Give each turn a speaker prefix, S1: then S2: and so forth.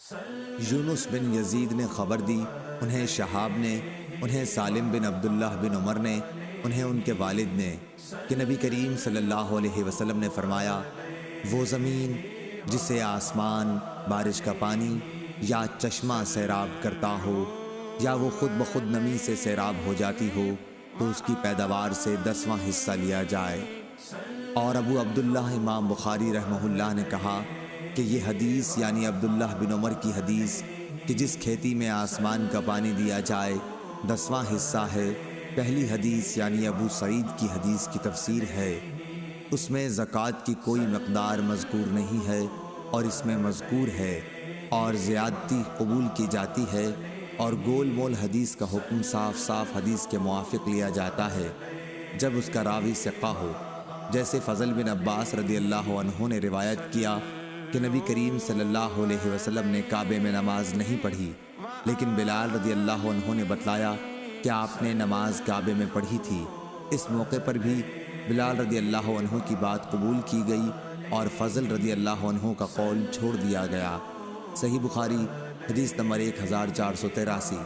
S1: یونس بن یزید نے خبر دی، انہیں شہاب نے، انہیں سالم بن عبداللہ بن عمر نے، انہیں ان کے والد نے، کہ نبی کریم صلی اللہ علیہ وسلم نے فرمایا، وہ زمین جسے آسمان بارش کا پانی یا چشمہ سیراب کرتا ہو، یا وہ خود بخود نمی سے سیراب ہو جاتی ہو، تو اس کی پیداوار سے 10واں حصہ لیا جائے۔ اور ابو عبداللہ امام بخاری رحمہ اللہ نے کہا کہ یہ حدیث یعنی عبداللہ بن عمر کی حدیث کہ جس کھیتی میں آسمان کا پانی دیا جائے 10واں حصہ ہے، پہلی حدیث یعنی ابو سعید کی حدیث کی تفسیر ہے۔ اس میں زکوٰۃ کی کوئی مقدار مذکور نہیں ہے، اور اس میں مذکور ہے اور زیادتی قبول کی جاتی ہے، اور گول مول حدیث کا حکم صاف صاف حدیث کے موافق لیا جاتا ہے جب اس کا راوی ثقہ ہو، جیسے فضل بن عباس رضی اللہ عنہ نے روایت کیا کہ نبی کریم صلی اللہ علیہ وسلم نے کعبے میں نماز نہیں پڑھی، لیکن بلال رضی اللہ عنہ نے بتلایا کہ آپ نے نماز کعبے میں پڑھی تھی۔ اس موقع پر بھی بلال رضی اللہ عنہ کی بات قبول کی گئی اور فضل رضی اللہ عنہ کا قول چھوڑ دیا گیا۔ صحیح بخاری حدیث نمبر 1483۔